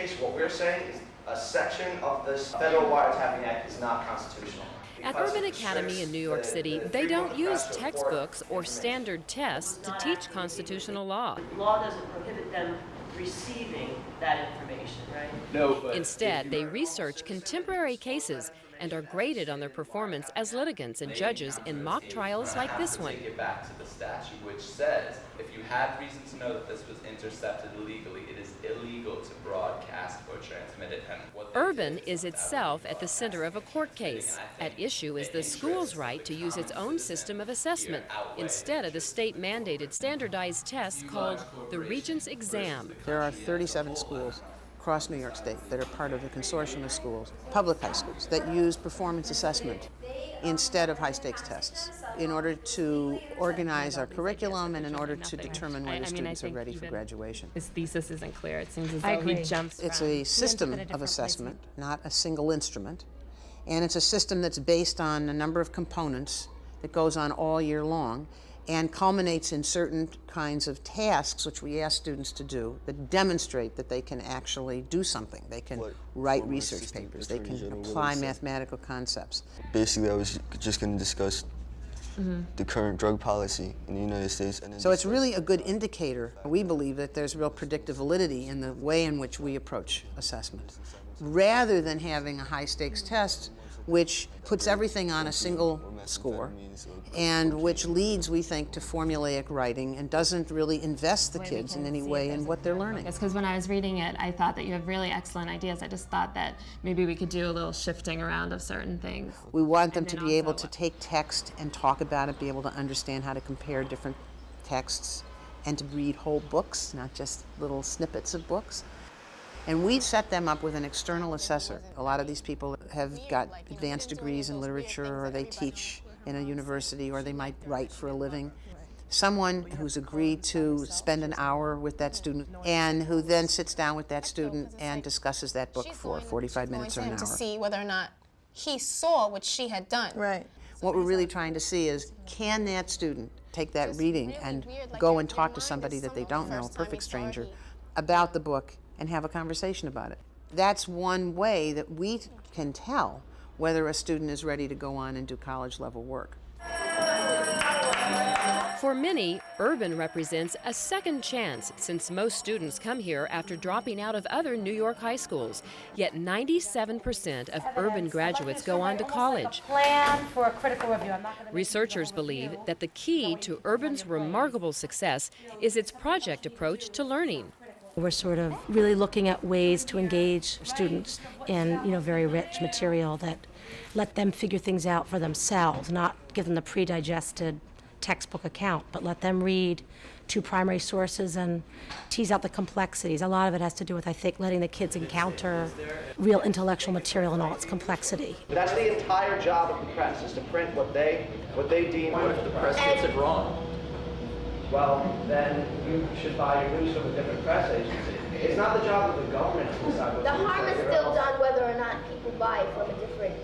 case, what we're saying is a section of this Federal Wiretapping Act is not constitutional. At Urban Academy in New York City, they don't use textbooks or standard tests to teach constitutional law. The law doesn't prohibit them receiving that information, right? No, but instead, they research contemporary cases and are graded on their performance as litigants and judges in mock trials like this one. Take it back to the statute, which says if you had reason to know that this was intercepted illegally, it is illegal to broadcast or transmit it. And Urban is itself at the center of a court case. At issue is the school's right to use its own system of assessment instead of the state-mandated standardized test called the Regents exam. There are 37 schools across New York State that are part of the consortium of schools, public high schools, that use performance assessment instead of high-stakes tests in order to organize our curriculum and in order to determine whether students are ready for graduation. His thesis isn't clear. It seems as though he jumps It's a system of assessment, not a single instrument, and it's a system that's based on a number of components that goes on all year long and culminates in certain kinds of tasks which we ask students to do that demonstrate that they can actually do something. They can write research papers, they can apply mathematical concepts. Basically, I was just going to discuss the current drug policy in the United States. And so it's really a good indicator. We believe that there's real predictive validity in the way in which we approach assessment. Rather than having a high-stakes test which puts everything on a single score and which leads, we think, to formulaic writing and doesn't really invest the kids in any way in what they're learning. Because when I was reading it, I thought that you have really excellent ideas. I just thought that maybe we could do a little shifting around of certain things. We want them to be able to take text and talk about it, be able to understand how to compare different texts, and to read whole books, not just little snippets of books. And we set them up with an external assessor. A lot of these people have got advanced degrees in literature, or they teach in a university, or they might write for a living. Someone who's agreed to spend an hour with that student and who then sits down with that student and discusses that book for 45 minutes or an hour. To see whether or not he saw what she had done. Right. What we're really trying to see is, can that student take that reading and go and talk to somebody that they don't know, a perfect stranger, about the book and have a conversation about it. That's one way that we can tell whether a student is ready to go on and do college-level work. For many, Urban represents a second chance since most students come here after dropping out of other New York high schools. Yet 97% of Urban graduates go on to college. Researchers believe that the key to Urban's remarkable success is its project approach to learning. We're sort of really looking at ways to engage students in, very rich material that let them figure things out for themselves, not give them the pre-digested textbook account, but let them read two primary sources and tease out the complexities. A lot of it has to do with, I think, letting the kids encounter real intellectual material in all its complexity. That's the entire job of the press, is to print what they deem. What if the press gets it wrong? Well, then you should buy your news from a different press agency. It's not the job of the government to decide what the harm is still done whether or not people buy from a different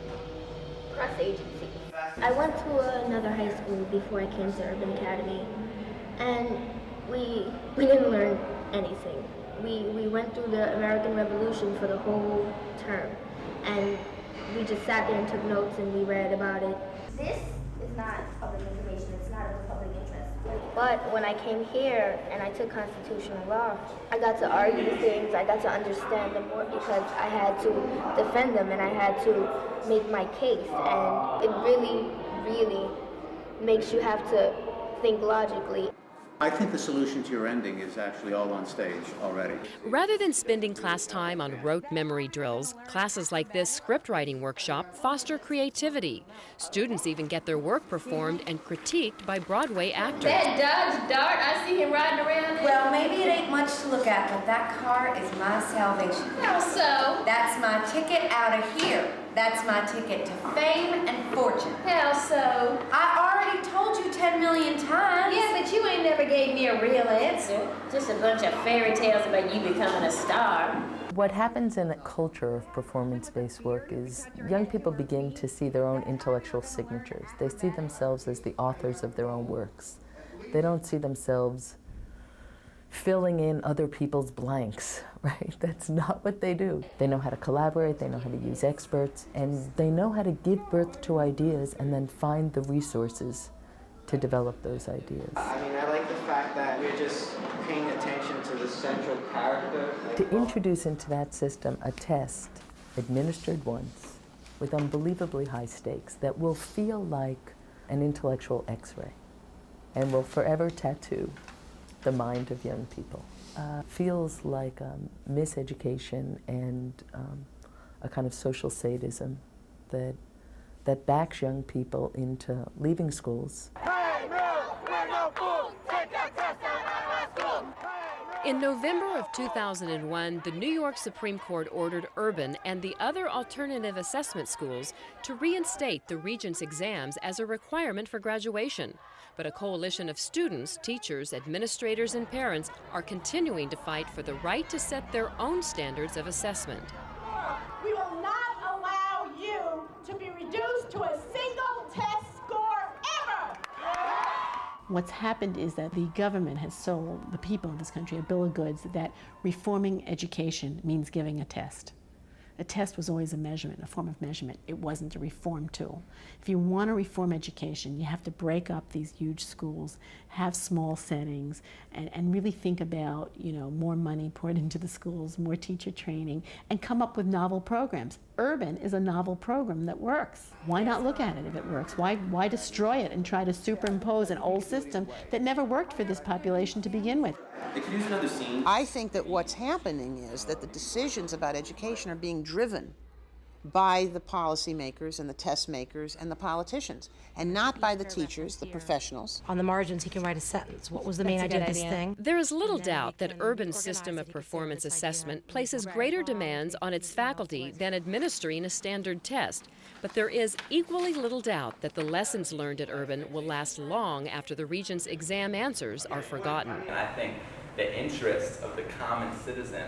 press agency. I went to another high school before I came to Urban Academy, and we didn't learn anything. We went through the American Revolution for the whole term, and we just sat there and took notes and we read about it. This is not public information, it's not of the public interest. But when I came here and I took constitutional law, I got to argue things, I got to understand them more because I had to defend them and I had to make my case. And it really, really makes you have to think logically. I think the solution to your ending is actually all on stage already. Rather than spending class time on rote memory drills, classes like this script writing workshop foster creativity. Students even get their work performed and critiqued by Broadway actors. That Dodge Dart, I see him riding around in. Well, maybe it ain't much to look at, but that car is my salvation. How so? That's my ticket out of here. That's my ticket to fame and fortune. How so? I already told you 10 million times. Yeah, but you ain't never gave me a real answer. Just a bunch of fairy tales about you becoming a star. What happens in a culture of performance-based work is young people begin to see their own intellectual signatures. They see themselves as the authors of their own works. They don't see themselves filling in other people's blanks, right? That's not what they do. They know how to collaborate, they know how to use experts, and they know how to give birth to ideas and then find the resources to develop those ideas. I mean, I like the fact that we're just paying attention to the central character. To introduce into that system a test administered once with unbelievably high stakes that will feel like an intellectual X-ray and will forever tattoo the mind of young people. Feels like miseducation and a kind of social sadism that backs young people into leaving schools. In November of 2001, the New York Supreme Court ordered Urban and the other alternative assessment schools to reinstate the Regents exams as a requirement for graduation. But a coalition of students, teachers, administrators, and parents are continuing to fight for the right to set their own standards of assessment. We will not allow you to be reduced to a single test score ever! What's happened is that the government has sold the people of this country a bill of goods that reforming education means giving a test. A test was always a measurement, a form of measurement. It wasn't a reform tool. If you want to reform education, you have to break up these huge schools, have small settings, and really think about, more money poured into the schools, more teacher training, and come up with novel programs. Urban is a novel program that works. Why not look at it if it works? Why destroy it and try to superimpose an old system that never worked for this population to begin with? I think that what's happening is that the decisions about education are being driven by the policymakers and the test makers and the politicians, and not by the teachers, the professionals. On the margins, he can write a sentence. What was the main idea of this thing? There is little doubt that Urban's system of performance assessment places greater demands on its faculty than administering a standard test. But there is equally little doubt that the lessons learned at Urban will last long after the Regents' exam answers are forgotten. And I think the interests of the common citizen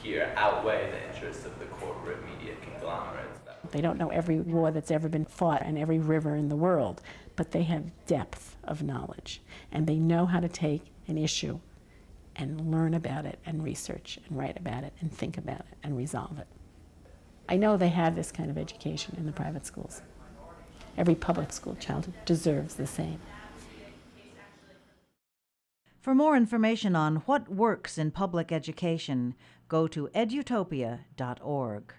here outweigh the interests of the corporate media conglomerates. They don't know every war that's ever been fought and every river in the world, but they have depth of knowledge, and they know how to take an issue and learn about it and research and write about it and think about it and resolve it. I know they have this kind of education in the private schools. Every public school child deserves the same. For more information on what works in public education, go to edutopia.org.